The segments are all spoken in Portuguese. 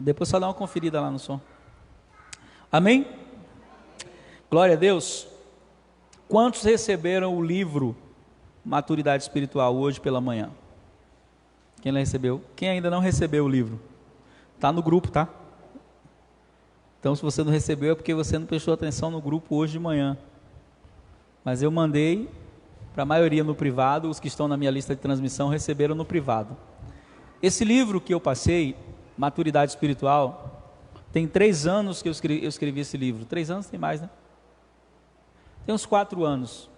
Depois só dá uma conferida lá no som. Amém? Glória a Deus. Quantos receberam o livro Maturidade Espiritual hoje pela manhã? Quem recebeu? Quem ainda não recebeu o livro? Está no grupo, tá? Então, se você não recebeu, é porque você não prestou atenção no grupo hoje de manhã. Mas eu mandei para a maioria no privado. Os que estão na minha lista de transmissão receberam no privado. Esse livro que eu passei, Maturidade Espiritual, tem 3 anos que eu escrevi esse livro. 3 anos? Tem mais, né? Tem uns 4 anos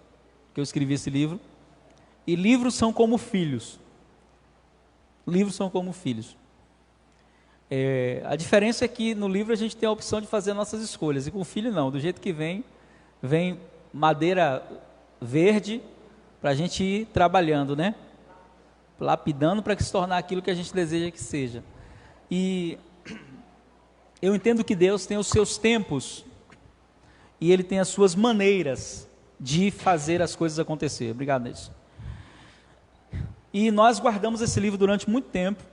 que eu escrevi esse livro. E livros são como filhos. Livros são como filhos. A diferença é que no livro a gente tem a opção de fazer nossas escolhas. E com o filho não. Do jeito que vem madeira verde para a gente ir trabalhando, né? Lapidando para que se tornar aquilo que a gente deseja que seja. E eu entendo que Deus tem os seus tempos e Ele tem as suas maneiras de fazer as coisas acontecer. Obrigado, Deus. E nós guardamos esse livro durante muito tempo.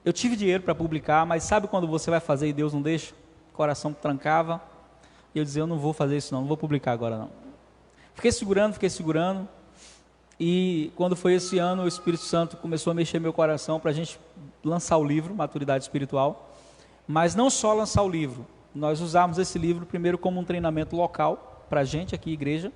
Eu tive dinheiro para publicar, mas sabe quando você vai fazer e Deus não deixa? O coração trancava. E eu dizia, eu não vou fazer isso não vou publicar agora não. Fiquei segurando. E quando foi esse ano, o Espírito Santo começou a mexer meu coração para a gente lançar o livro, Maturidade Espiritual. Mas não só lançar o livro. Nós usamos esse livro primeiro como um treinamento local, para a gente aqui, igreja.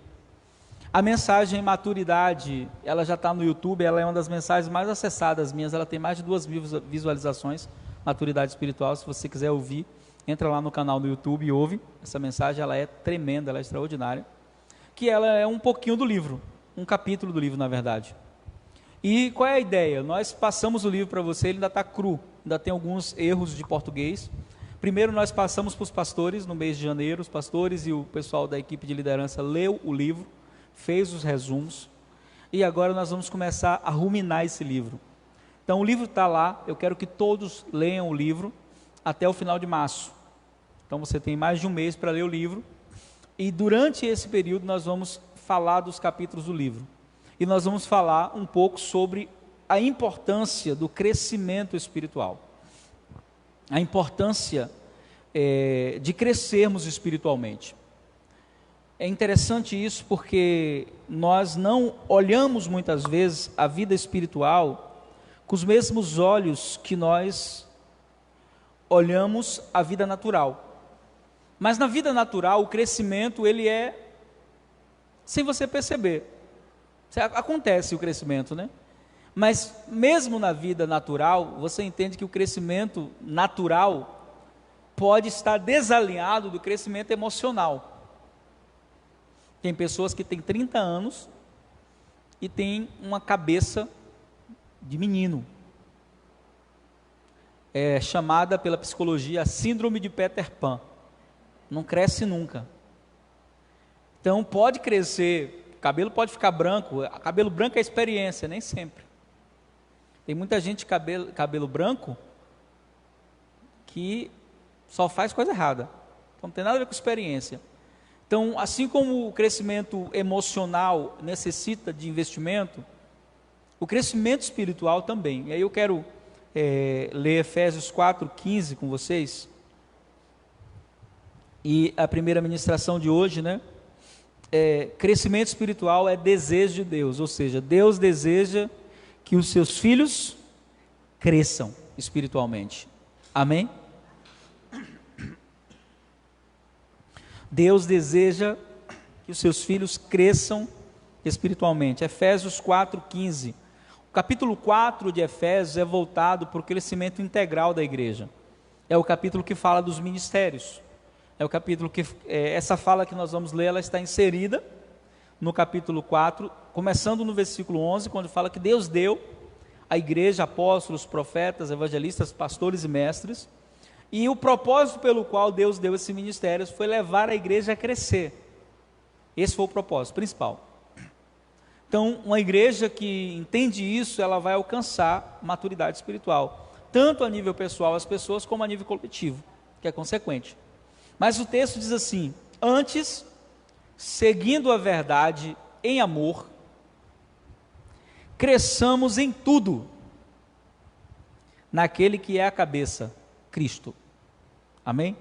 A mensagem Maturidade, ela já está no YouTube, ela é uma das mensagens mais acessadas minhas, ela tem mais de 2.000 visualizações, Maturidade Espiritual. Se você quiser ouvir, entra lá no canal do YouTube e ouve. Essa mensagem, ela é tremenda, ela é extraordinária. Que ela é um pouquinho do livro, um capítulo do livro, na verdade. E qual é a ideia? Nós passamos o livro para você, ele ainda está cru, ainda tem alguns erros de português. Primeiro nós passamos para os pastores, no mês de janeiro, os pastores e o pessoal da equipe de liderança leu o livro, fez os resumos, e agora nós vamos começar a ruminar esse livro. Então o livro está lá, eu quero que todos leiam o livro até o final de março. Então você tem mais de um mês para ler o livro, e durante esse período nós vamos falar dos capítulos do livro. E nós vamos falar um pouco sobre a importância do crescimento espiritual. A importância de crescermos espiritualmente. É interessante isso porque nós não olhamos muitas vezes a vida espiritual com os mesmos olhos que nós olhamos a vida natural. Mas na vida natural o crescimento ele é sem você perceber. Acontece o crescimento, né? Mas mesmo na vida natural, você entende que o crescimento natural pode estar desalinhado do crescimento emocional. Tem pessoas que têm 30 anos e têm uma cabeça de menino. É chamada pela psicologia a síndrome de Peter Pan. Não cresce nunca. Então pode crescer, cabelo pode ficar branco, cabelo branco é experiência, nem sempre. Tem muita gente de cabelo branco que só faz coisa errada. Então não tem nada a ver com experiência. Então, assim como o crescimento emocional necessita de investimento, o crescimento espiritual também. E aí eu quero ler Efésios 4:15 com vocês. E a primeira ministração de hoje, né? Crescimento espiritual é desejo de Deus, ou seja, Deus deseja que os seus filhos cresçam espiritualmente. Amém? Deus deseja que os seus filhos cresçam espiritualmente. Efésios 4:15. O capítulo 4 de Efésios é voltado para o crescimento integral da igreja. É o capítulo que fala dos ministérios. É o capítulo que, essa fala que nós vamos ler, ela está inserida no capítulo 4, começando no versículo 11, quando fala que Deus deu à igreja apóstolos, profetas, evangelistas, pastores e mestres, e o propósito pelo qual Deus deu esse ministério foi levar a igreja a crescer. Esse foi o propósito principal. Então, uma igreja que entende isso, ela vai alcançar maturidade espiritual, tanto a nível pessoal as pessoas, como a nível coletivo, que é consequente. Mas o texto diz assim: antes, seguindo a verdade em amor, cresçamos em tudo, naquele que é a cabeça, Cristo. Amém?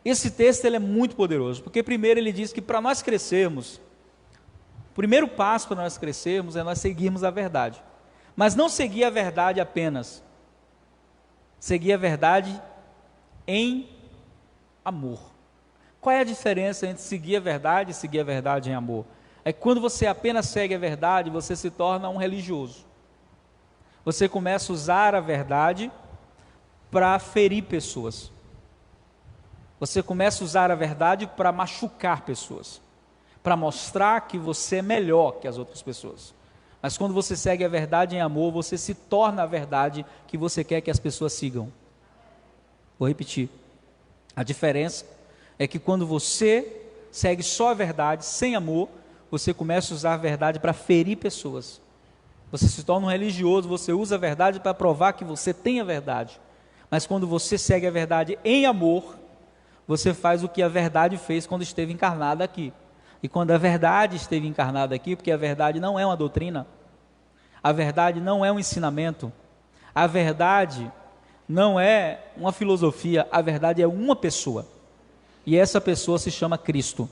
Esse texto ele é muito poderoso, porque primeiro ele diz que para nós crescermos, o primeiro passo para nós crescermos é nós seguirmos a verdade. Mas não seguir a verdade apenas, seguir a verdade em amor. Qual é a diferença entre seguir a verdade e seguir a verdade em amor? É que quando você apenas segue a verdade, você se torna um religioso. Você começa a usar a verdade para ferir pessoas. Você começa a usar a verdade para machucar pessoas, para mostrar que você é melhor que as outras pessoas. Mas quando você segue a verdade em amor, você se torna a verdade que você quer que as pessoas sigam. Vou repetir. A diferença é que quando você segue só a verdade, sem amor, você começa a usar a verdade para ferir pessoas. Você se torna um religioso, você usa a verdade para provar que você tem a verdade. Mas quando você segue a verdade em amor, você faz o que a verdade fez quando esteve encarnada aqui. E quando a verdade esteve encarnada aqui, porque a verdade não é uma doutrina, a verdade não é um ensinamento, a verdade não é uma filosofia, a verdade é uma pessoa. E essa pessoa se chama Cristo.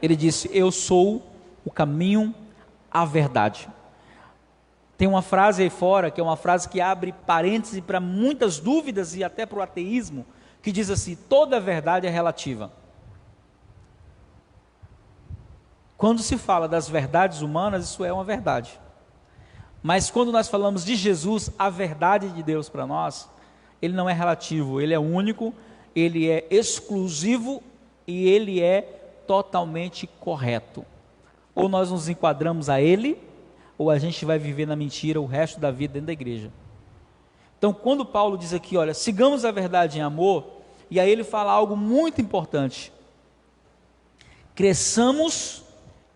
Ele disse: eu sou o caminho, a verdade. Tem uma frase aí fora, que é uma frase que abre parêntese para muitas dúvidas e até para o ateísmo, que diz assim: toda verdade é relativa. Quando se fala das verdades humanas, isso é uma verdade. Mas quando nós falamos de Jesus, a verdade de Deus para nós, ele não é relativo, ele é único, ele é exclusivo e ele é totalmente correto. Ou nós nos enquadramos a ele, ou a gente vai viver na mentira o resto da vida dentro da igreja. Então, quando Paulo diz aqui, olha, sigamos a verdade em amor, e aí ele fala algo muito importante: cresçamos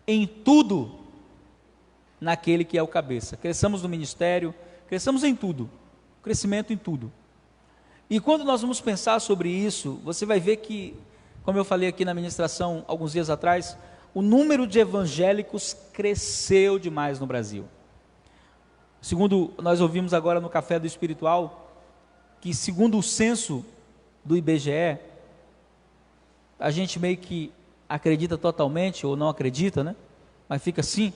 em tudo naquele que é o cabeça. Cresçamos no ministério, cresçamos em tudo, crescimento em tudo. E quando nós vamos pensar sobre isso, você vai ver que, como eu falei aqui na ministração alguns dias atrás, o número de evangélicos cresceu demais no Brasil. Segundo nós ouvimos agora no Café do Espiritual, que segundo o censo do IBGE, a gente meio que acredita totalmente, ou não acredita, né? Mas fica assim.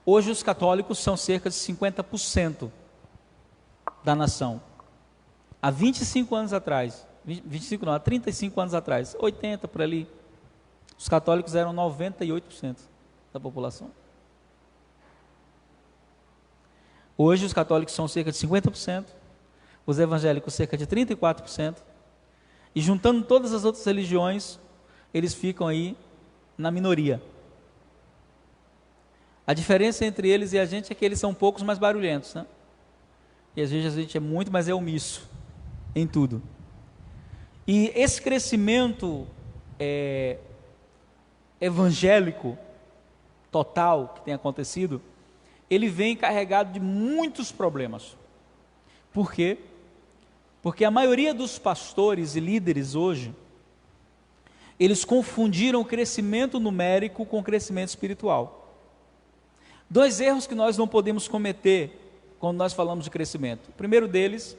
Hoje os católicos são cerca de 50% da nação. Há 25 anos atrás, 25 não, há 35 anos atrás, 80 por ali, os católicos eram 98% da população. Hoje os católicos são cerca de 50%, os evangélicos cerca de 34%, e juntando todas as outras religiões, eles ficam aí na minoria. A diferença entre eles e a gente é que eles são poucos, mais barulhentos, né? E às vezes a gente é muito, mas é omisso em tudo. E esse crescimento evangélico total que tem acontecido, ele vem carregado de muitos problemas. Por quê? Porque a maioria dos pastores e líderes hoje, eles confundiram o crescimento numérico com o crescimento espiritual. Dois erros que nós não podemos cometer quando nós falamos de crescimento. O primeiro deles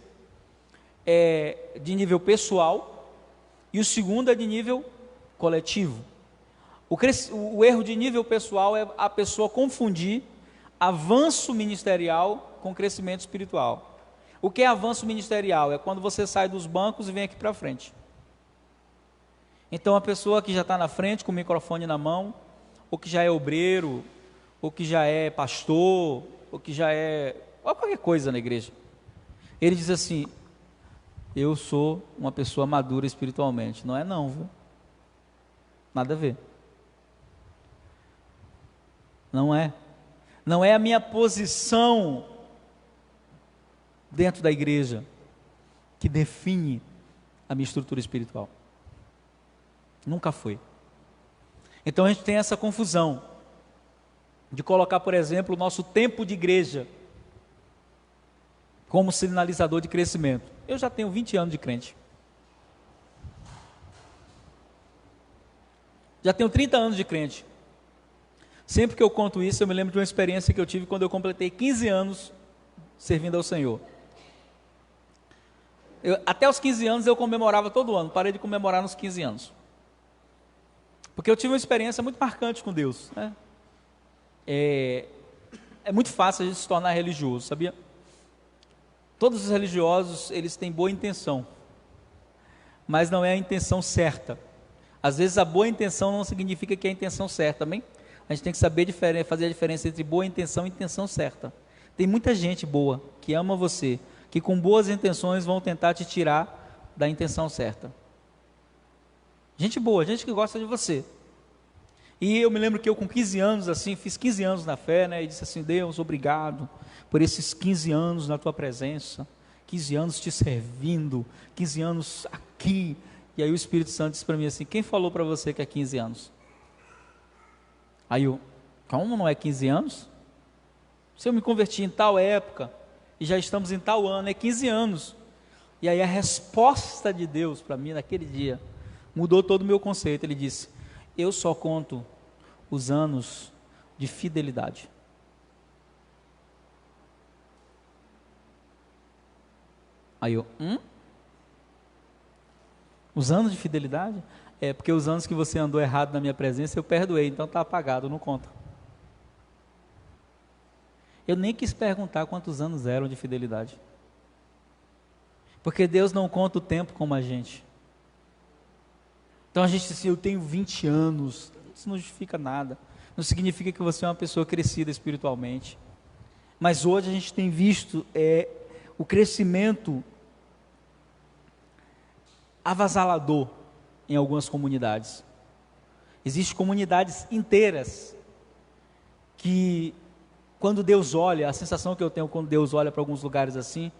é de nível pessoal e o segundo é de nível coletivo. O erro de nível pessoal é a pessoa confundir avanço ministerial com crescimento espiritual. O que é avanço ministerial? É quando você sai dos bancos e vem aqui para frente. Então a pessoa que já está na frente com o microfone na mão, ou que já é obreiro, ou que já é pastor, ou que já é qualquer coisa na igreja, ele diz assim: eu sou uma pessoa madura espiritualmente. Não é não, viu? Nada a ver. Não é. Não é a minha posição dentro da igreja que define a minha estrutura espiritual. Nunca foi. Então a gente tem essa confusão de colocar, por exemplo, o nosso tempo de igreja como sinalizador de crescimento. Eu já tenho 20 anos de crente. Já tenho 30 anos de crente. Sempre que eu conto isso, eu me lembro de uma experiência que eu tive quando eu completei 15 anos servindo ao Senhor. Até os 15 anos eu comemorava todo ano, parei de comemorar nos 15 anos. Porque eu tive uma experiência muito marcante com Deus, né? É muito fácil a gente se tornar religioso, sabia? Todos os religiosos, eles têm boa intenção, mas não é a intenção certa. Às vezes a boa intenção não significa que é a intenção certa, amém? A gente tem que saber fazer a diferença entre boa intenção e intenção certa. Tem muita gente boa, que ama você, que com boas intenções vão tentar te tirar da intenção certa. Gente boa, gente que gosta de você. E eu me lembro que eu com 15 anos, assim, fiz 15 anos na fé, né, e disse assim: Deus, obrigado por esses 15 anos na tua presença, 15 anos te servindo, 15 anos aqui. E aí o Espírito Santo disse para mim assim: quem falou para você que é 15 anos? Aí eu, como não é 15 anos? Se eu me converti em tal época, e já estamos em tal ano, é 15 anos. E aí a resposta de Deus para mim naquele dia mudou todo o meu conceito. Ele disse: eu só conto os anos de fidelidade. Aí eu, Os anos de fidelidade? É porque os anos que você andou errado na minha presença eu perdoei, então está apagado, não conta. Eu nem quis perguntar quantos anos eram de fidelidade, porque Deus não conta o tempo como a gente. Então a gente diz assim: eu tenho 20 anos, isso não justifica nada, não significa que você é uma pessoa crescida espiritualmente. Mas hoje a gente tem visto o crescimento avassalador em algumas comunidades. Existem comunidades inteiras que, quando Deus olha, a sensação que eu tenho quando Deus olha para alguns lugares assim,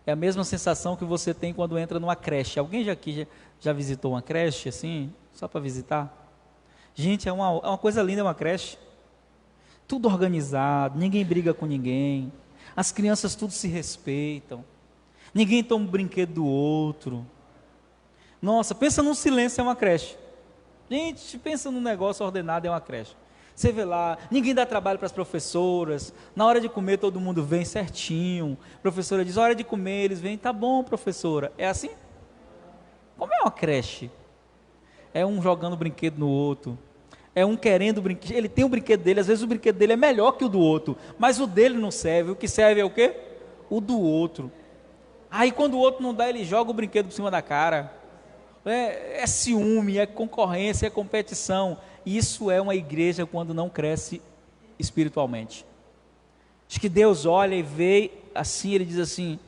é a mesma sensação que você tem quando entra numa creche. Alguém já visitou uma creche assim, só para visitar? Gente, é uma coisa linda, é uma creche. Tudo organizado, ninguém briga com ninguém, as crianças tudo se respeitam, ninguém toma um brinquedo do outro. Nossa, pensa num silêncio, é uma creche. Gente, pensa num negócio ordenado, é uma creche. Você vê lá, ninguém dá trabalho para as professoras, na hora de comer todo mundo vem certinho, a professora diz: hora de comer, eles vêm, tá bom, professora. É assim? Como é uma creche? É um jogando brinquedo no outro, é um querendo brinquedo, ele tem o brinquedo dele, às vezes o brinquedo dele é melhor que o do outro, mas o dele não serve, o que serve é o quê? O do outro. Aí quando o outro não dá, ele joga o brinquedo por cima da cara. É ciúme, é concorrência, é competição. Isso é uma igreja quando não cresce espiritualmente. Acho que Deus olha e vê assim, ele diz assim: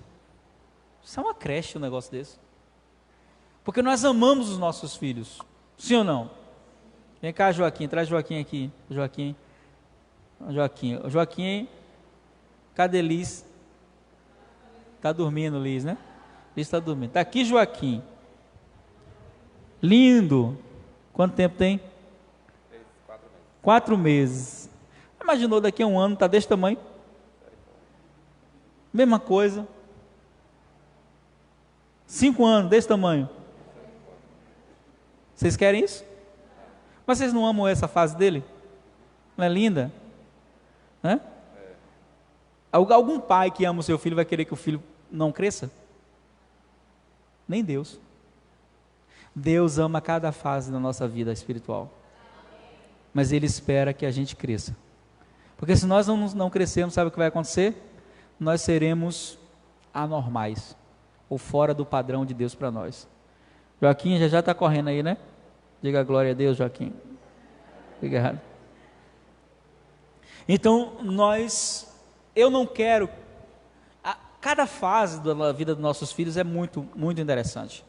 isso é uma creche, um negócio desse. Porque nós amamos os nossos filhos, sim ou não? Vem cá, Joaquim, traz Joaquim aqui. Joaquim, cadê Liz? Está dormindo, Liz, né? Liz está dormindo. Está aqui, Joaquim. Lindo. Quanto tempo tem? 4 meses. Imaginou daqui a um ano, está desse tamanho? Mesma coisa. 5 anos, desse tamanho. Vocês querem isso? Mas vocês não amam essa fase dele? Não é linda? Né? Algum pai que ama o seu filho vai querer que o filho não cresça? Nem Deus. Deus ama cada fase da nossa vida espiritual, mas Ele espera que a gente cresça, porque se nós não crescermos, sabe o que vai acontecer? Nós seremos anormais, ou fora do padrão de Deus para nós. Joaquim já está correndo aí, né? Diga glória a Deus, Joaquim. Obrigado. Então, eu não quero, cada fase da vida dos nossos filhos é muito, muito interessante.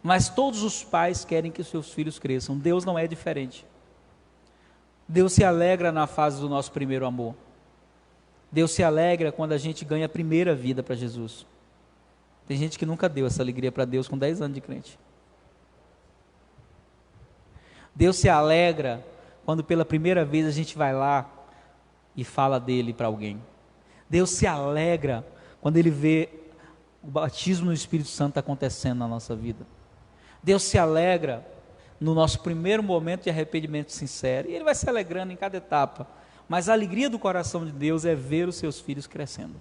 Mas todos os pais querem que os seus filhos cresçam. Deus não é diferente. Deus se alegra na fase do nosso primeiro amor. Deus se alegra quando a gente ganha a primeira vida para Jesus. Tem gente que nunca deu essa alegria para Deus com 10 anos de crente. Deus se alegra quando pela primeira vez a gente vai lá e fala dele para alguém. Deus se alegra quando Ele vê o batismo no Espírito Santo acontecendo na nossa vida. Deus se alegra no nosso primeiro momento de arrependimento sincero, e Ele vai se alegrando em cada etapa, mas a alegria do coração de Deus é ver os seus filhos crescendo.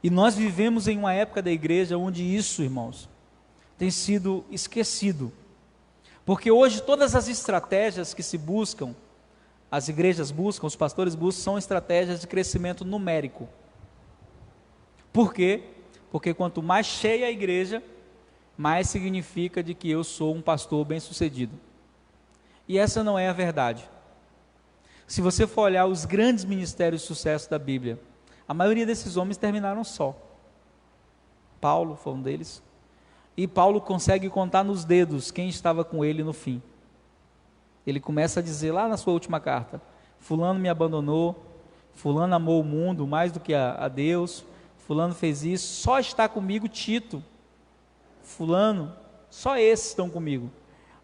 E nós vivemos em uma época da igreja onde isso, irmãos, tem sido esquecido. Porque hoje todas as estratégias que se buscam, as igrejas buscam, os pastores buscam, são estratégias de crescimento numérico. Por quê? Porque quanto mais cheia a igreja, mais significa de que eu sou um pastor bem-sucedido. E essa não é a verdade. Se você for olhar os grandes ministérios de sucesso da Bíblia, a maioria desses homens terminaram só. Paulo foi um deles. E Paulo consegue contar nos dedos quem estava com ele no fim. Ele começa a dizer lá na sua última carta: fulano me abandonou, fulano amou o mundo mais do que a Deus, fulano fez isso, só está comigo Tito, fulano, só esses estão comigo.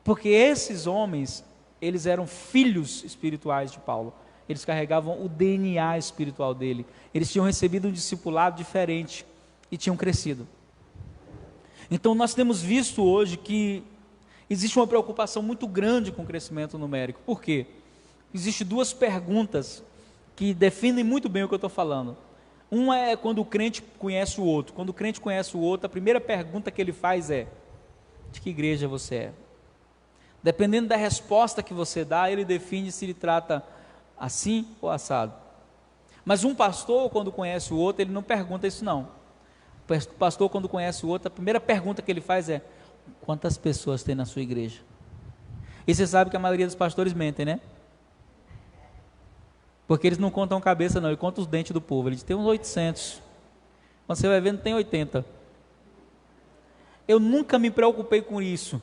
Porque esses homens, eles eram filhos espirituais de Paulo. Eles carregavam o DNA espiritual dele. Eles tinham recebido um discipulado diferente e tinham crescido. Então nós temos visto hoje que existe uma preocupação muito grande com o crescimento numérico. Por quê? Existem duas perguntas que definem muito bem o que eu estou falando. Uma é quando o crente conhece o outro. Quando o crente conhece o outro, a primeira pergunta que ele faz é: de que igreja você é? Dependendo da resposta que você dá, ele define se ele trata assim ou assado. Mas um pastor, quando conhece o outro, ele não pergunta isso não. O pastor, quando conhece o outro, a primeira pergunta que ele faz é: quantas pessoas tem na sua igreja? E você sabe que a maioria dos pastores mentem, né? Porque eles não contam cabeça não, eles contam os dentes do povo. Ele diz: tem uns 800. Quando você vai ver, não tem 80. Eu nunca me preocupei com isso.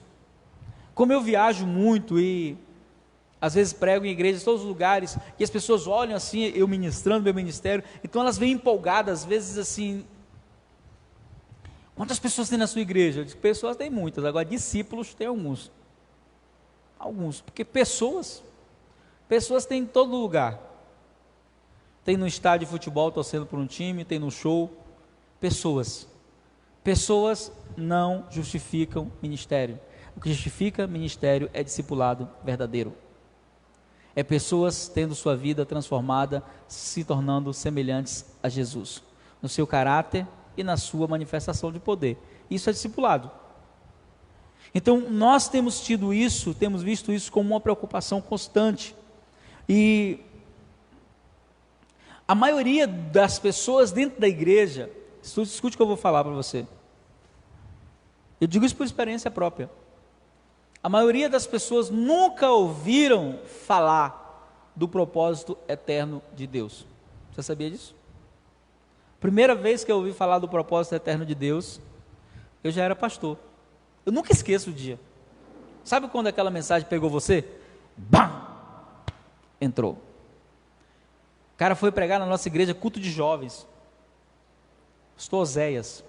Como eu viajo muito e às vezes prego em igrejas, em todos os lugares, e as pessoas olham assim, eu ministrando meu ministério, então elas vêm empolgadas, às vezes assim: quantas pessoas tem na sua igreja? Eu digo: pessoas tem muitas, agora discípulos tem alguns. Alguns, porque pessoas tem em todo lugar. Tem no estádio de futebol torcendo por um time, tem no show. Pessoas não justificam ministério. O que justifica ministério é discipulado verdadeiro. É pessoas tendo sua vida transformada, se tornando semelhantes a Jesus, no seu caráter e na sua manifestação de poder. Isso é discipulado. Então nós temos tido isso, temos visto isso como uma preocupação constante. E a maioria das pessoas dentro da igreja, escute o que eu vou falar para você. Eu digo isso por experiência própria. A maioria das pessoas nunca ouviram falar do propósito eterno de Deus. Você sabia disso? Primeira vez que eu ouvi falar do propósito eterno de Deus, eu já era pastor. Eu nunca esqueço o dia. Sabe quando aquela mensagem pegou você? Bam! Entrou. O cara foi pregar na nossa igreja, culto de jovens. Pastor Oséias.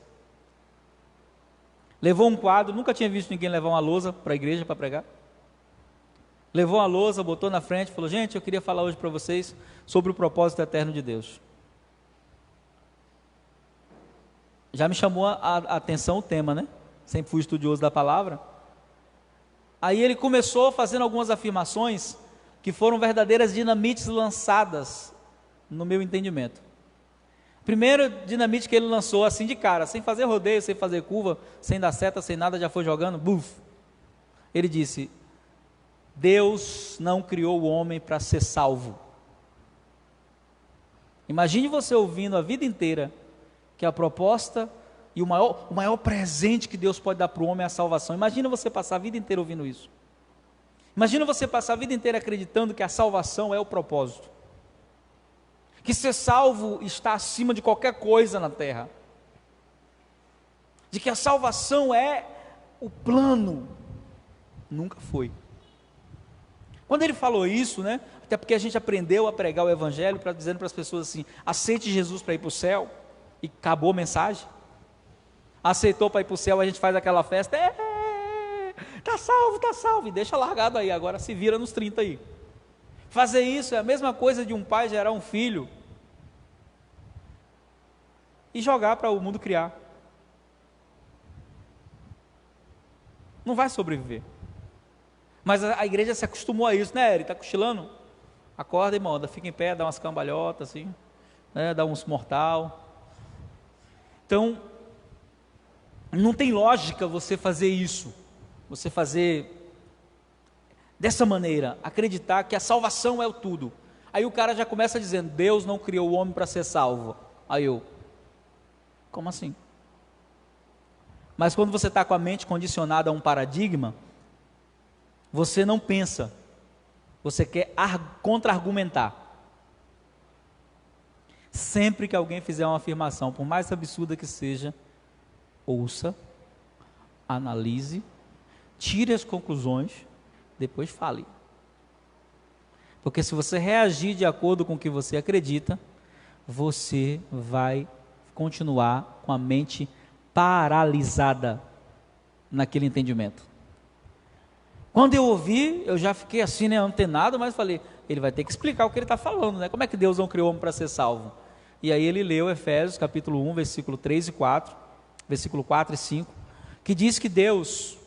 Levou um quadro, nunca tinha visto ninguém levar uma lousa para a igreja para pregar. Levou uma lousa, botou na frente, falou: gente, eu queria falar hoje para vocês sobre o propósito eterno de Deus. Já me chamou a atenção o tema, né? Sempre fui estudioso da palavra. Aí ele começou fazendo algumas afirmações que foram verdadeiras dinamites lançadas no meu entendimento. Primeiro dinamite que ele lançou assim de cara, sem fazer rodeio, sem fazer curva, sem dar seta, sem nada, já foi jogando, buf. Ele disse: Deus não criou o homem para ser salvo. Imagine você ouvindo a vida inteira que a proposta e o maior presente que Deus pode dar para o homem é a salvação. Imagina você passar a vida inteira ouvindo isso. Imagina você passar a vida inteira acreditando que a salvação é o propósito. Que ser salvo está acima de qualquer coisa na terra. De que a salvação é o plano. Nunca foi. Quando ele falou isso, né? Até porque a gente aprendeu a pregar o evangelho, dizendo para as pessoas assim: aceite Jesus para ir para o céu. E acabou a mensagem. Aceitou para ir para o céu, a gente faz aquela festa, tá salvo, e deixa largado aí, agora se vira nos 30 aí. Fazer isso é a mesma coisa de um pai gerar um filho e jogar para o mundo criar. Não vai sobreviver. Mas a igreja se acostumou a isso, né, Eri? Está cochilando? Acorda, irmão, fica em pé, dá umas cambalhotas assim, né, dá uns mortal. Então, não tem lógica você fazer isso, você fazer dessa maneira, acreditar que a salvação é o tudo. Aí o cara já começa dizendo, Deus não criou o homem para ser salvo. Aí eu, como assim? Mas quando você está com a mente condicionada a um paradigma, você não pensa, você quer contra-argumentar. Sempre que alguém fizer uma afirmação, por mais absurda que seja, ouça, analise, tire as conclusões, depois fale. Porque se você reagir de acordo com o que você acredita, você vai continuar com a mente paralisada naquele entendimento. Quando eu ouvi, eu já fiquei assim, né, antenado, mas falei, ele vai ter que explicar o que ele está falando, né? Como é que Deus não criou o homem para ser salvo? E aí ele leu Efésios capítulo 1, versículo 3 e 4, versículo 4 e 5, que diz que Deus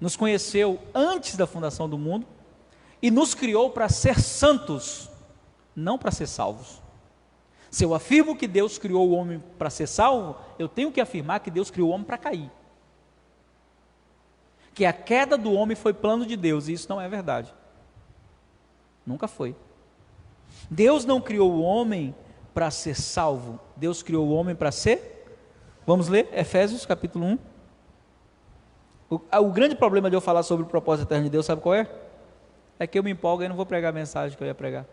nos conheceu antes da fundação do mundo e nos criou para ser santos, não para ser salvos. Se eu afirmo que Deus criou o homem para ser salvo, eu tenho que afirmar que Deus criou o homem para cair. Que a queda do homem foi plano de Deus, e isso não é verdade. Nunca foi. Deus não criou o homem para ser salvo, Deus criou o homem para ser, vamos ler, Efésios capítulo 1. O grande problema de eu falar sobre o propósito eterno de Deus, sabe qual é? É que eu me empolgo e não vou pregar a mensagem que eu ia pregar.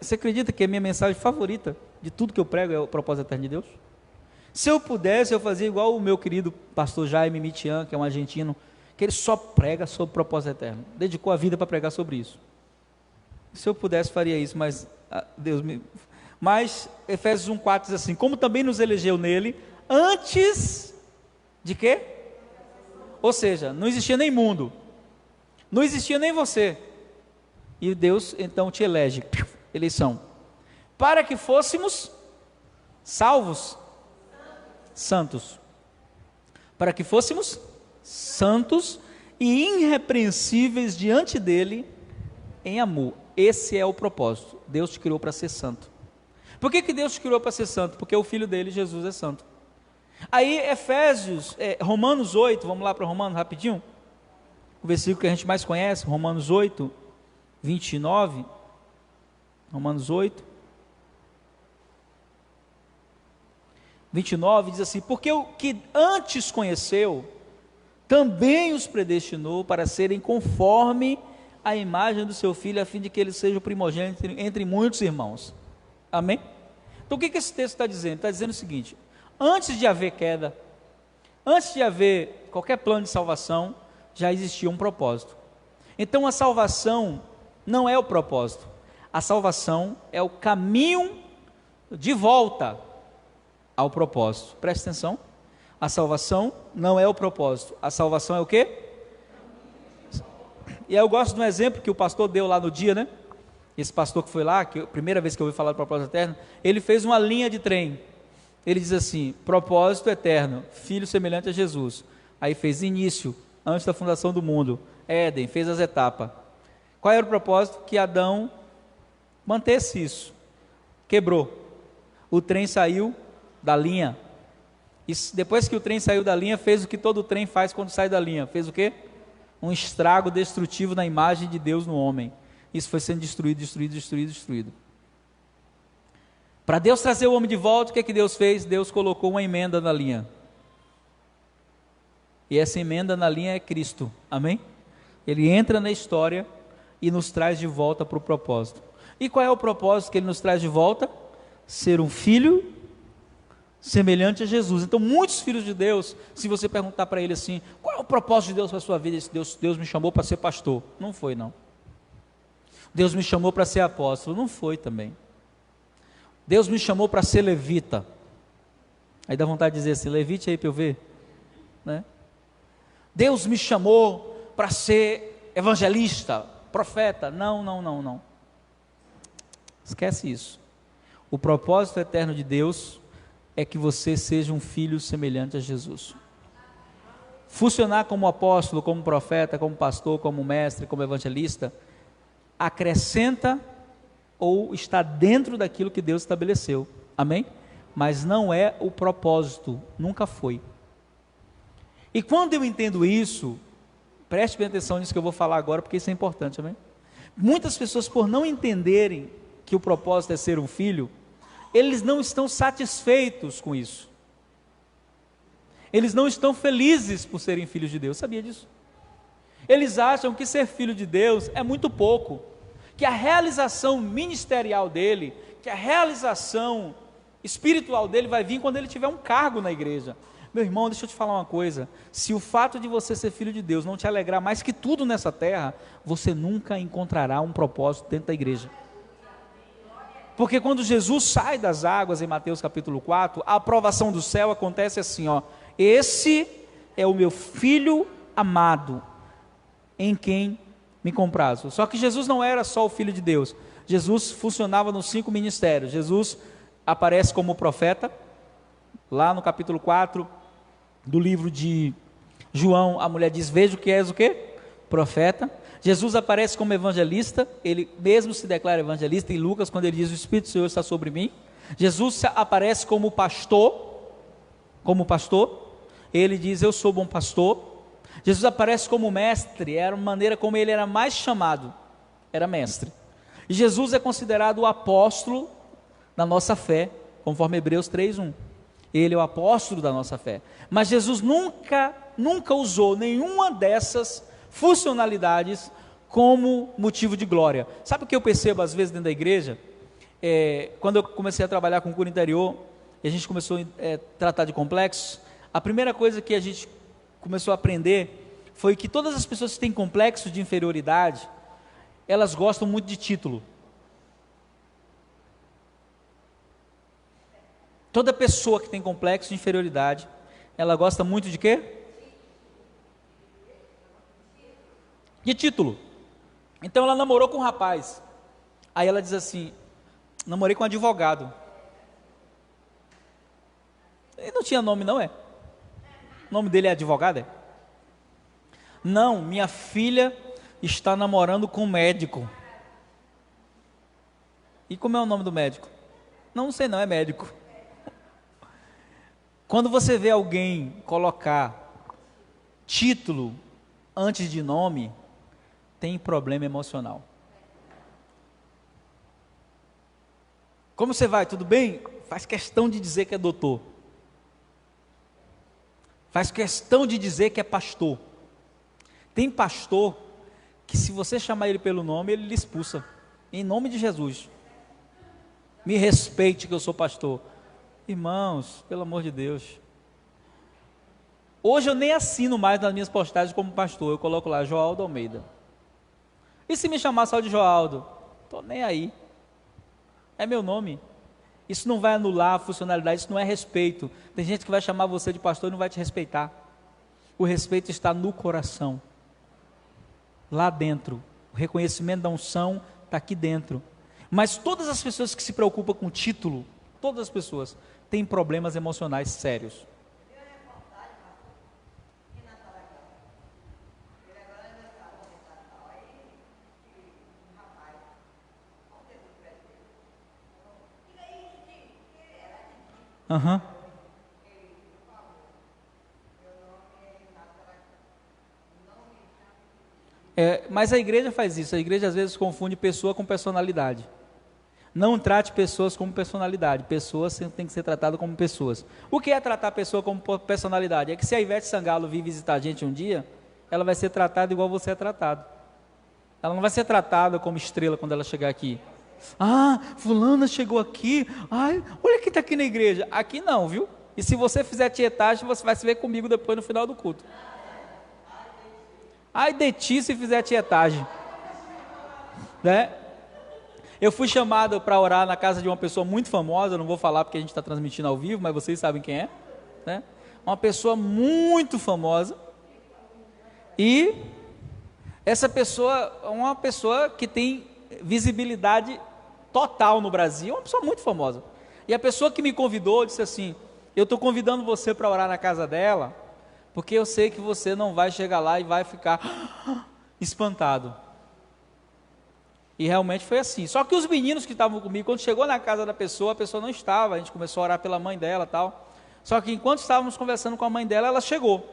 Você acredita que a minha mensagem favorita de tudo que eu prego é o propósito eterno de Deus? Se eu pudesse, eu fazia igual o meu querido pastor Jaime Mitian, que é um argentino, que ele só prega sobre o propósito eterno, dedicou a vida para pregar sobre isso. Se eu pudesse, faria isso, mas Deus me... Mas Efésios 1,4 diz assim, como também nos elegeu nele, antes de quê? Ou seja, não existia nem mundo, não existia nem você, e Deus então te elege, eleição, para que fôssemos salvos, santos, para que fôssemos santos e irrepreensíveis diante dele em amor. Esse é o propósito. Deus te criou para ser santo. Por que Deus te criou para ser santo? Porque o filho dele, Jesus, é santo. Aí Romanos 8, vamos lá para Romanos rapidinho, o versículo que a gente mais conhece, Romanos 8, 29, Romanos 8, 29 diz assim, porque o que antes conheceu, também os predestinou para serem conforme a imagem do seu filho, a fim de que ele seja o primogênito entre muitos irmãos. Amém? Então o que esse texto está dizendo? Está dizendo o seguinte, antes de haver queda, antes de haver qualquer plano de salvação, já existia um propósito. Então a salvação não é o propósito, a salvação é o caminho de volta ao propósito. Preste atenção, a salvação não é o propósito, a salvação é o quê? E aí eu gosto de um exemplo que o pastor deu lá no dia, né? Esse pastor que foi lá, que a primeira vez que eu ouvi falar do propósito eterno, ele fez uma linha de trem. Ele diz assim, propósito eterno, filho semelhante a Jesus. Aí fez início, antes da fundação do mundo, Éden, fez as etapas. Qual era o propósito? Que Adão mantesse isso. Quebrou. O trem saiu da linha. E depois que o trem saiu da linha, fez o que todo trem faz quando sai da linha. Fez o quê? Um estrago destrutivo na imagem de Deus no homem. Isso foi sendo destruído. Para Deus trazer o homem de volta, o que Deus fez? Deus colocou uma emenda na linha. E essa emenda na linha é Cristo. Amém? Ele entra na história e nos traz de volta para o propósito. E qual é o propósito que ele nos traz de volta? Ser um filho semelhante a Jesus. Então muitos filhos de Deus, se você perguntar para ele assim, qual é o propósito de Deus para a sua vida? Deus me chamou para ser pastor. Não foi, não. Deus me chamou para ser apóstolo. Não foi também. Deus me chamou para ser levita. Aí dá vontade de dizer assim, levite aí para eu ver, né? Deus me chamou para ser evangelista, profeta. Não. Esquece isso. O propósito eterno de Deus é que você seja um filho semelhante a Jesus. Funcionar como apóstolo, como profeta, como pastor, como mestre, como evangelista, acrescenta ou está dentro daquilo que Deus estabeleceu. Amém? Mas não é o propósito, nunca foi. E quando eu entendo isso, preste bem atenção nisso que eu vou falar agora, porque isso é importante, amém? Muitas pessoas, por não entenderem que o propósito é ser um filho, eles não estão satisfeitos com isso. Eles não estão felizes por serem filhos de Deus, sabia disso? Eles acham que ser filho de Deus é muito pouco, que a realização ministerial dele, que a realização espiritual dele vai vir quando ele tiver um cargo na igreja. Meu irmão, deixa eu te falar uma coisa, se o fato de você ser filho de Deus não te alegrar mais que tudo nessa terra, você nunca encontrará um propósito dentro da igreja. Porque quando Jesus sai das águas em Mateus capítulo 4, a aprovação do céu acontece assim, ó: esse é o meu filho amado, em quem me comprazo. Só que Jesus não era só o filho de Deus, Jesus funcionava nos 5 ministérios. Jesus aparece como profeta, lá no capítulo 4 do livro de João, a mulher diz: vejo que és o quê? Profeta. Jesus aparece como evangelista, ele mesmo se declara evangelista em Lucas, quando ele diz: o Espírito do Senhor está sobre mim. Jesus aparece como pastor, ele diz: eu sou bom pastor. Jesus aparece como mestre, era a maneira como ele era mais chamado, era mestre. E Jesus é considerado o apóstolo da nossa fé, conforme Hebreus 3:1. Ele é o apóstolo da nossa fé. Mas Jesus nunca usou nenhuma dessas funcionalidades como motivo de glória. Sabe o que eu percebo às vezes dentro da igreja? Quando eu comecei a trabalhar com cura interior, e a gente começou a tratar de complexos, a primeira coisa que a gente começou a aprender foi que todas as pessoas que têm complexos de inferioridade, elas gostam muito de título. Toda pessoa que tem complexo de inferioridade, ela gosta muito de quê? De título. Então ela namorou com um rapaz, aí ela diz assim: namorei com um advogado. Ele não tinha nome não, é? O nome dele é advogado, é? Não, minha filha está namorando com um médico. E como é o nome do médico? Não sei não, é médico. Quando você vê alguém colocar título antes de nome, tem problema emocional. Como você vai? Tudo bem? Faz questão de dizer que é doutor. Faz questão de dizer que é pastor. Tem pastor que, se você chamar ele pelo nome, ele lhe expulsa. Em nome de Jesus. Me respeite que eu sou pastor. Irmãos, pelo amor de Deus. Hoje eu nem assino mais nas minhas postagens como pastor. Eu coloco lá Joaldo Almeida. E se me chamar só de Joaldo? Estou nem aí. É meu nome. Isso não vai anular a funcionalidade, isso não é respeito. Tem gente que vai chamar você de pastor e não vai te respeitar. O respeito está no coração. Lá dentro. O reconhecimento da unção está aqui dentro. Mas todas as pessoas que se preocupam com o título, todas as pessoas têm problemas emocionais sérios. Aham. Mas a igreja faz isso. A igreja às vezes confunde pessoa com personalidade. Não trate pessoas como personalidade. Pessoas têm que ser tratadas como pessoas. O que é tratar a pessoa como personalidade? É que se a Ivete Sangalo vir visitar a gente um dia, ela vai ser tratada igual você é tratado. Ela não vai ser tratada como estrela quando ela chegar aqui. Ah, fulana chegou aqui. Ai, olha quem está aqui na igreja. Aqui não, viu? E se você fizer tietagem, você vai se ver comigo depois no final do culto. Ai de ti se fizer tietagem, né? Eu fui chamado para orar na casa de uma pessoa muito famosa, não vou falar porque a gente está transmitindo ao vivo, mas vocês sabem quem é, né? Uma pessoa muito famosa. E essa pessoa é uma pessoa que tem visibilidade total no Brasil, uma pessoa muito famosa. E a pessoa que me convidou disse assim: eu estou convidando você para orar na casa dela, porque eu sei que você não vai chegar lá e vai ficar espantado. E realmente foi assim. Só que os meninos que estavam comigo, quando chegou na casa da pessoa, a pessoa não estava, a gente começou a orar pela mãe dela e tal. Só que enquanto estávamos conversando com a mãe dela, ela chegou.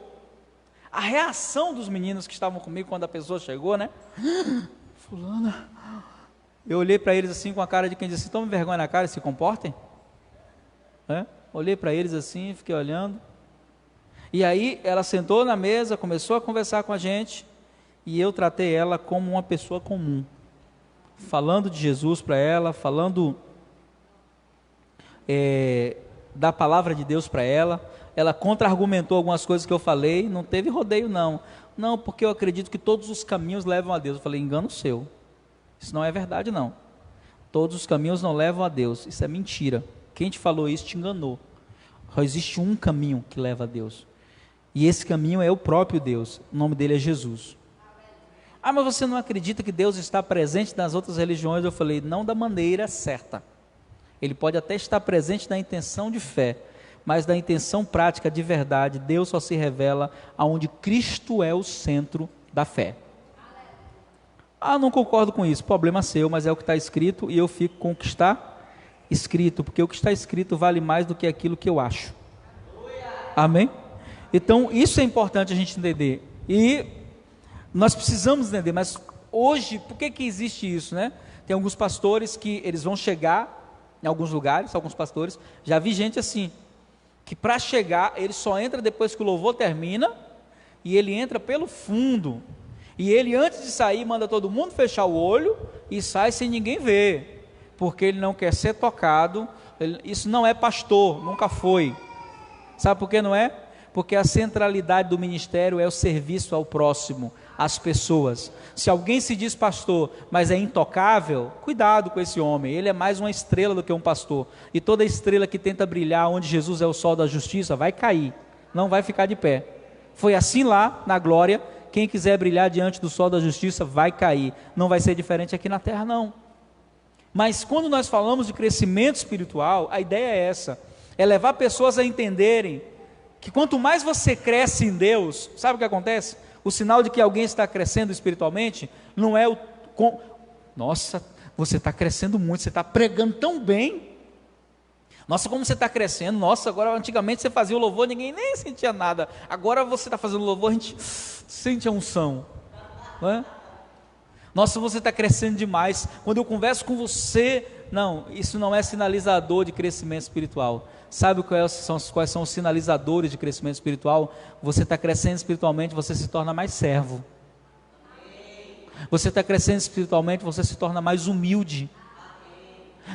A reação dos meninos que estavam comigo quando a pessoa chegou, né? Fulana. Eu olhei para eles assim com a cara de quem disse assim, tome vergonha na cara e se comportem. Olhei para eles assim, fiquei olhando. E aí ela sentou na mesa, começou a conversar com a gente, e eu tratei ela como uma pessoa comum. Falando de Jesus para ela, falando da palavra de Deus para ela. Ela contra-argumentou algumas coisas que eu falei, não teve rodeio não. Não, porque eu acredito que todos os caminhos levam a Deus. Eu falei, engano seu. Isso não é verdade não. Todos os caminhos não levam a Deus. Isso é mentira. Quem te falou isso te enganou. Só existe um caminho que leva a Deus. E esse caminho é o próprio Deus. O nome dele é Jesus. Ah, mas você não acredita que Deus está presente nas outras religiões? Eu falei, não da maneira certa. Ele pode até estar presente na intenção de fé, mas da intenção prática de verdade, Deus só se revela aonde Cristo é o centro da fé. Ah, não concordo com isso, problema seu, mas é o que está escrito e eu fico com o que está escrito, porque o que está escrito vale mais do que aquilo que eu acho. Amém? Então, isso é importante a gente entender. E nós precisamos entender, mas hoje, por que existe isso, né? Tem alguns pastores que eles vão chegar em alguns lugares, alguns pastores, já vi gente assim, que para chegar, ele só entra depois que o louvor termina, e ele entra pelo fundo, e ele antes de sair, manda todo mundo fechar o olho, e sai sem ninguém ver, porque ele não quer ser tocado. Isso não é pastor, nunca foi. Sabe por que não é? Porque a centralidade do ministério é o serviço ao próximo, às pessoas. Se alguém se diz pastor, mas é intocável, cuidado com esse homem, ele é mais uma estrela do que um pastor, e toda estrela que tenta brilhar onde Jesus é o sol da justiça, vai cair, não vai ficar de pé. Foi assim lá na glória, quem quiser brilhar diante do sol da justiça, vai cair, não vai ser diferente aqui na terra não. Mas quando nós falamos de crescimento espiritual, a ideia é essa, é levar pessoas a entenderem, que quanto mais você cresce em Deus, sabe o que acontece? O sinal de que alguém está crescendo espiritualmente, não é nossa, você está crescendo muito, você está pregando tão bem, nossa, como você está crescendo, nossa, agora antigamente você fazia o louvor, ninguém nem sentia nada, agora você está fazendo o louvor, a gente sente a unção, não é? Nossa, você está crescendo demais, quando eu converso com você, não, isso não é sinalizador de crescimento espiritual. Sabe quais são os sinalizadores de crescimento espiritual? Você está crescendo espiritualmente, você se torna mais servo. Você está crescendo espiritualmente, você se torna mais humilde.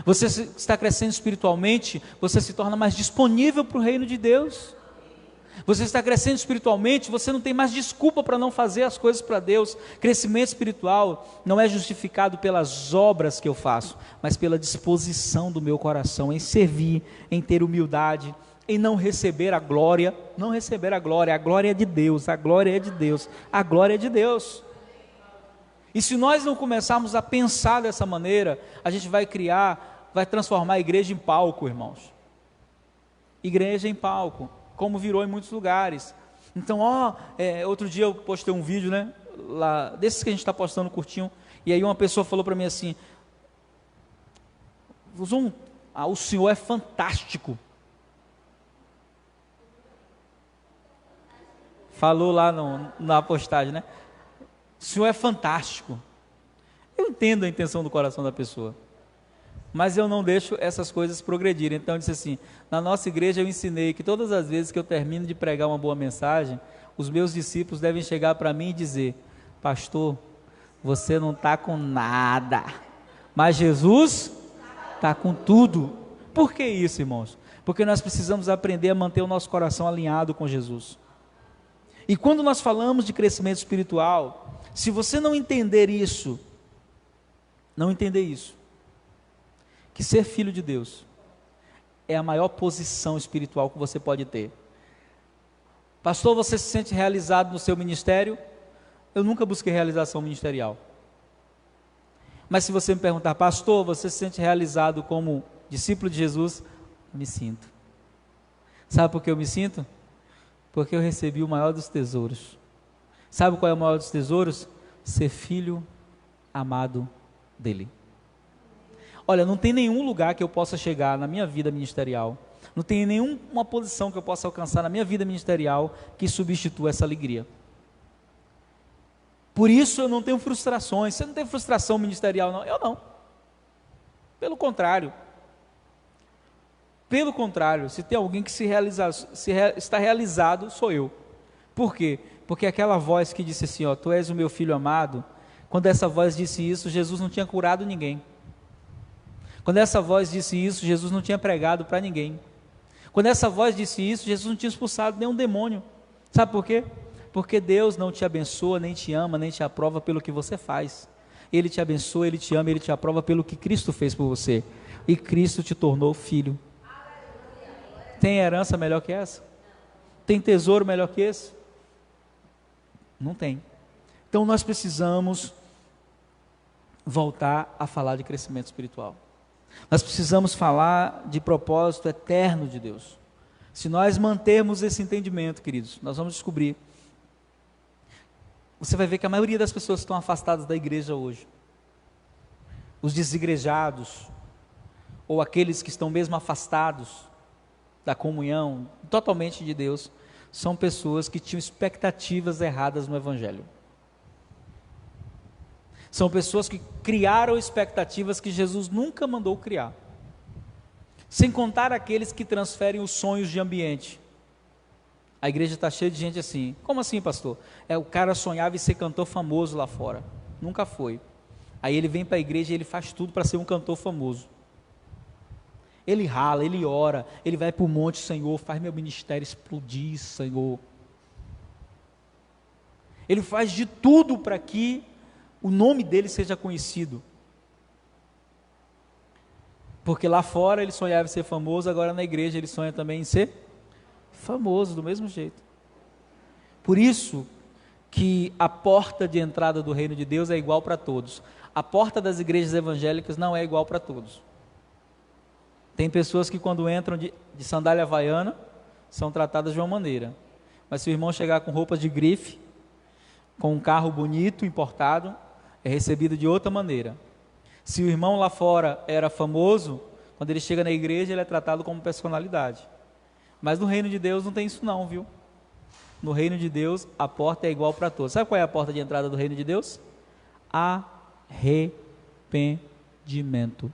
Você está crescendo espiritualmente, você se torna mais disponível para o reino de Deus. Você está crescendo espiritualmente, você não tem mais desculpa para não fazer as coisas para Deus. Crescimento espiritual não é justificado pelas obras que eu faço, mas pela disposição do meu coração em servir, em ter humildade, em não receber a glória. Não receber a glória é de Deus, a glória é de Deus, a glória é de Deus. E se nós não começarmos a pensar dessa maneira, a gente vai transformar a igreja em palco, irmãos. Igreja em palco, como virou em muitos lugares. Então, outro dia eu postei um vídeo, né, lá, desses que a gente está postando curtinho, e aí uma pessoa falou para mim assim, o senhor é fantástico. Falou lá na postagem, né? O senhor é fantástico. Eu entendo a intenção do coração da pessoa, mas eu não deixo essas coisas progredirem. Então eu disse assim, na nossa igreja eu ensinei que todas as vezes que eu termino de pregar uma boa mensagem, os meus discípulos devem chegar para mim e dizer, pastor, você não está com nada, mas Jesus está com tudo. Por que isso, irmãos? Porque nós precisamos aprender a manter o nosso coração alinhado com Jesus. E quando nós falamos de crescimento espiritual, se você não entender isso, que ser filho de Deus é a maior posição espiritual que você pode ter. Pastor, você se sente realizado no seu ministério? Eu nunca busquei realização ministerial. Mas se você me perguntar, pastor, você se sente realizado como discípulo de Jesus? Eu me sinto. Sabe por que eu me sinto? Porque eu recebi o maior dos tesouros. Sabe qual é o maior dos tesouros? Ser filho amado dele. Olha, não tem nenhum lugar que eu possa chegar na minha vida ministerial, não tem nenhuma posição que eu possa alcançar na minha vida ministerial que substitua essa alegria. Por isso eu não tenho frustrações. Você não tem frustração ministerial, não? Eu não. Pelo contrário. Pelo contrário, se tem alguém que está realizado, sou eu. Por quê? Porque aquela voz que disse assim, ó, tu és o meu filho amado, quando essa voz disse isso, Jesus não tinha curado ninguém. Quando essa voz disse isso, Jesus não tinha pregado para ninguém. Quando essa voz disse isso, Jesus não tinha expulsado nenhum demônio. Sabe por quê? Porque Deus não te abençoa, nem te ama, nem te aprova pelo que você faz. Ele te abençoa, Ele te ama, Ele te aprova pelo que Cristo fez por você. E Cristo te tornou filho. Tem herança melhor que essa? Tem tesouro melhor que esse? Não tem. Então nós precisamos voltar a falar de crescimento espiritual. Nós precisamos falar de propósito eterno de Deus. Se nós mantermos esse entendimento, queridos, nós vamos descobrir. Você vai ver que a maioria das pessoas que estão afastadas da igreja hoje, os desigrejados, ou aqueles que estão mesmo afastados da comunhão totalmente de Deus, são pessoas que tinham expectativas erradas no Evangelho. São pessoas que criaram expectativas que Jesus nunca mandou criar. Sem contar aqueles que transferem os sonhos de ambiente. A igreja está cheia de gente assim. Como assim, pastor? O cara sonhava em ser cantor famoso lá fora. Nunca foi. Aí ele vem para a igreja e ele faz tudo para ser um cantor famoso. Ele rala, ele ora, ele vai para o monte, Senhor, faz meu ministério explodir, Senhor. Ele faz de tudo para que o nome dele seja conhecido. Porque lá fora ele sonhava em ser famoso, agora na igreja ele sonha também em ser famoso, do mesmo jeito. Por isso que a porta de entrada do reino de Deus é igual para todos. A porta das igrejas evangélicas não é igual para todos. Tem pessoas que quando entram de sandália havaiana, são tratadas de uma maneira. Mas se o irmão chegar com roupas de grife, com um carro bonito, importado, é recebido de outra maneira. Se o irmão lá fora era famoso, quando ele chega na igreja, ele é tratado como personalidade. Mas no reino de Deus não tem isso não, viu? No reino de Deus, a porta é igual para todos. Sabe qual é a porta de entrada do reino de Deus? Arrependimento.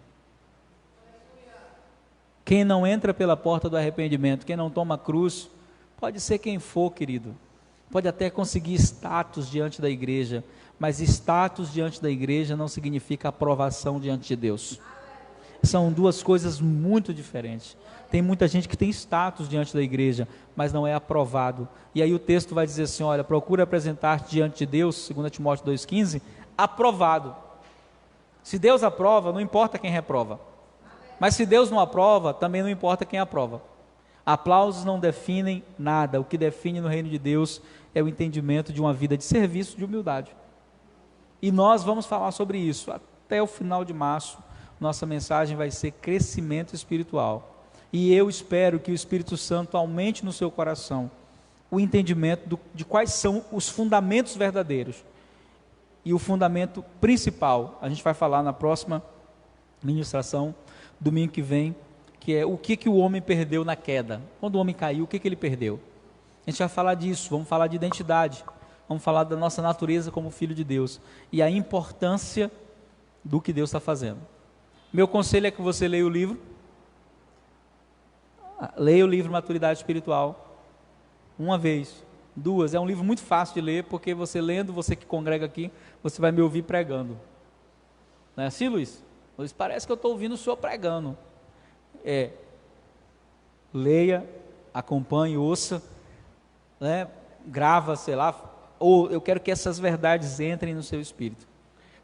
Quem não entra pela porta do arrependimento, quem não toma cruz, pode ser quem for, querido. Pode até conseguir status diante da igreja, mas status diante da igreja não significa aprovação diante de Deus. São duas coisas muito diferentes. Tem muita gente que tem status diante da igreja, mas não é aprovado. E aí o texto vai dizer assim, olha, procura apresentar-te diante de Deus, 2 Timóteo 2,15, aprovado. Se Deus aprova, não importa quem reprova. Mas se Deus não aprova, também não importa quem aprova. Aplausos não definem nada. O que define no reino de Deus é o entendimento de uma vida de serviço, de humildade. E nós vamos falar sobre isso. Até o final de março, nossa mensagem vai ser crescimento espiritual. E eu espero que o Espírito Santo aumente no seu coração o entendimento de quais são os fundamentos verdadeiros. E o fundamento principal, a gente vai falar na próxima ministração, domingo que vem, que é o que o homem perdeu na queda. Quando o homem caiu, o que ele perdeu? A gente vai falar disso, vamos falar de identidade, vamos falar da nossa natureza como filho de Deus e a importância do que Deus está fazendo. Meu conselho é que você leia o livro Maturidade Espiritual, uma vez, duas, é um livro muito fácil de ler, porque você lendo, você que congrega aqui, você vai me ouvir pregando. Não é assim, Luiz? Luiz, parece que eu estou ouvindo o senhor pregando. Leia, acompanhe, ouça, né? Grava, sei lá, ou eu quero que essas verdades entrem no seu espírito.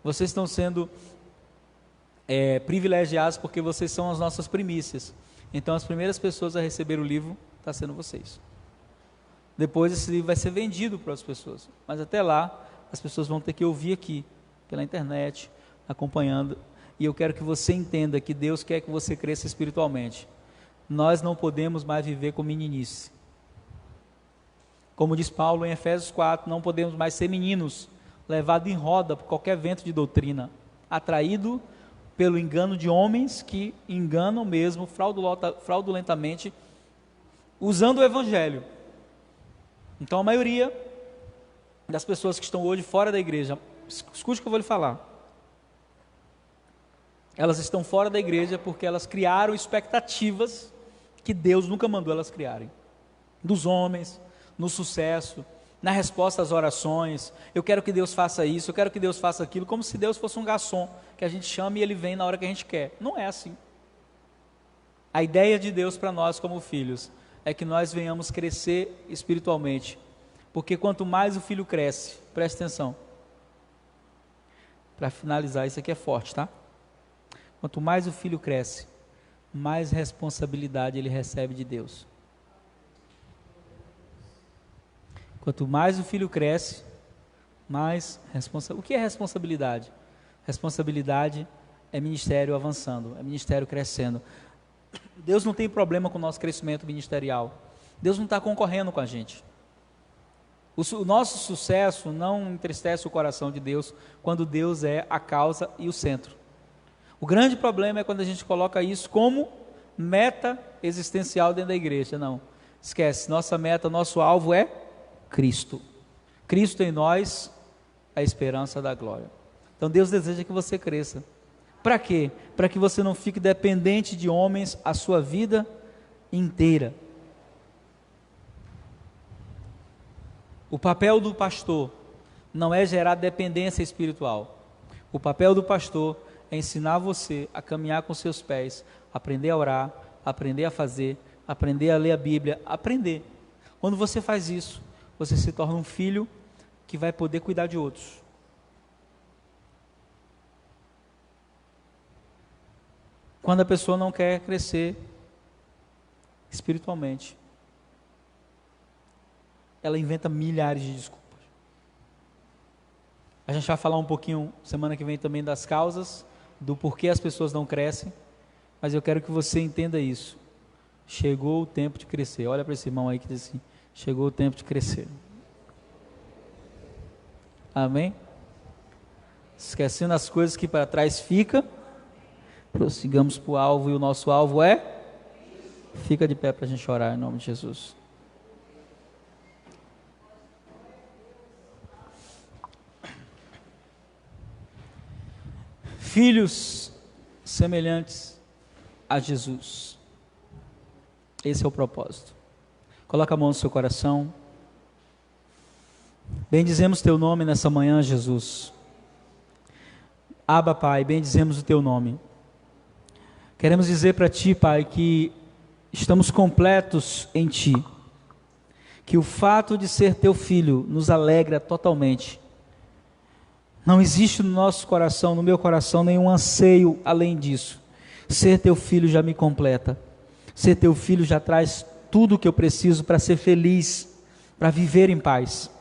Vocês estão sendo privilegiados porque vocês são as nossas primícias. Então as primeiras pessoas a receber o livro estão sendo vocês. Depois esse livro vai ser vendido para as pessoas, mas até lá as pessoas vão ter que ouvir aqui, pela internet, acompanhando. E eu quero que você entenda que Deus quer que você cresça espiritualmente. Nós não podemos mais viver com meninice. Como diz Paulo em Efésios 4, não podemos mais ser meninos, levados em roda por qualquer vento de doutrina. atraído pelo engano de homens que enganam mesmo, fraudulentamente, usando o evangelho. Então a maioria das pessoas que estão hoje fora da igreja, escute o que eu vou lhe falar, elas estão fora da igreja porque elas criaram expectativas que Deus nunca mandou elas criarem, dos homens, no sucesso, na resposta às orações. Eu quero que Deus faça isso, eu quero que Deus faça aquilo, como se Deus fosse um garçom que a gente chama e ele vem na hora que a gente quer. Não é assim. A ideia de Deus para nós como filhos é que nós venhamos crescer espiritualmente, porque quanto mais o filho cresce, preste atenção, para finalizar, isso aqui é forte, tá? Quanto mais o filho cresce, mais responsabilidade ele recebe de Deus. Quanto mais o filho cresce, mais responsabilidade. O que é responsabilidade? Responsabilidade é ministério avançando, é ministério crescendo. Deus não tem problema com o nosso crescimento ministerial. Deus não está concorrendo com a gente. O nosso sucesso não entristece o coração de Deus quando Deus é a causa e o centro. O grande problema é quando a gente coloca isso como meta existencial dentro da igreja. Não, esquece, nossa meta, nosso alvo é Cristo. Cristo em nós, a esperança da glória. Então Deus deseja que você cresça. Para quê? Para que você não fique dependente de homens a sua vida inteira. O papel do pastor não é gerar dependência espiritual. O papel do pastor é ensinar você a caminhar com seus pés, aprender a orar, aprender a fazer, aprender a ler a Bíblia, aprender. Quando você faz isso, você se torna um filho que vai poder cuidar de outros. Quando a pessoa não quer crescer espiritualmente, ela inventa milhares de desculpas. A gente vai falar um pouquinho semana que vem também das causas, do porquê as pessoas não crescem, mas eu quero que você entenda isso. Chegou o tempo de crescer. Olha para esse irmão aí que diz assim: chegou o tempo de crescer. Amém? Esquecendo as coisas que para trás fica, prossigamos para o alvo, e o nosso alvo é? Fica de pé para a gente orar em nome de Jesus. Filhos semelhantes a Jesus. Esse é o propósito. Coloca a mão no seu coração. Bendizemos teu nome nessa manhã, Jesus. Abba, Pai, bendizemos o teu nome. Queremos dizer para ti, Pai, que estamos completos em ti. Que o fato de ser teu filho nos alegra totalmente. Não existe no nosso coração, no meu coração, nenhum anseio além disso. Ser teu filho já me completa. Ser teu filho já traz tudo o que eu preciso para ser feliz, para viver em paz.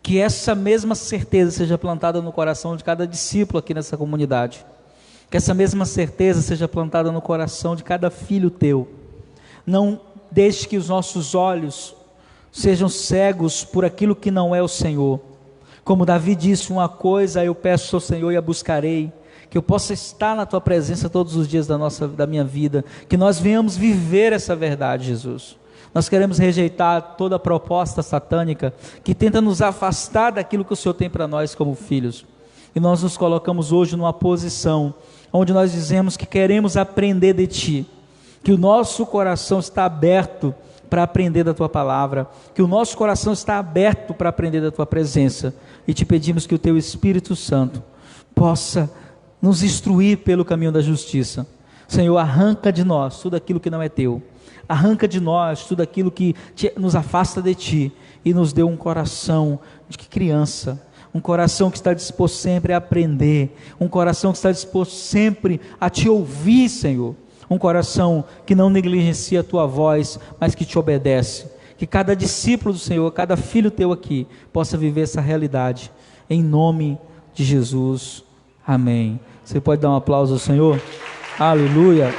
Que essa mesma certeza seja plantada no coração de cada discípulo aqui nessa comunidade. Que essa mesma certeza seja plantada no coração de cada filho teu. Não deixe que os nossos olhos sejam cegos por aquilo que não é o Senhor. Como Davi disse, uma coisa eu peço ao Senhor e a buscarei, que eu possa estar na tua presença todos os dias da minha vida, que nós venhamos viver essa verdade, Jesus. Nós queremos rejeitar toda proposta satânica que tenta nos afastar daquilo que o Senhor tem para nós como filhos. E nós nos colocamos hoje numa posição onde nós dizemos que queremos aprender de ti, que o nosso coração está aberto para aprender da tua palavra, que o nosso coração está aberto para aprender da tua presença, e te pedimos que o teu Espírito Santo possa nos instruir pelo caminho da justiça. Senhor, arranca de nós tudo aquilo que não é teu, arranca de nós tudo aquilo que nos afasta de ti, e nos dê um coração de criança, um coração que está disposto sempre a aprender, um coração que está disposto sempre a te ouvir, Senhor, um coração que não negligencia a tua voz, mas que te obedece. Que cada discípulo do Senhor, cada filho teu aqui, possa viver essa realidade, em nome de Jesus, amém. Você pode dar um aplauso ao Senhor? Aleluia.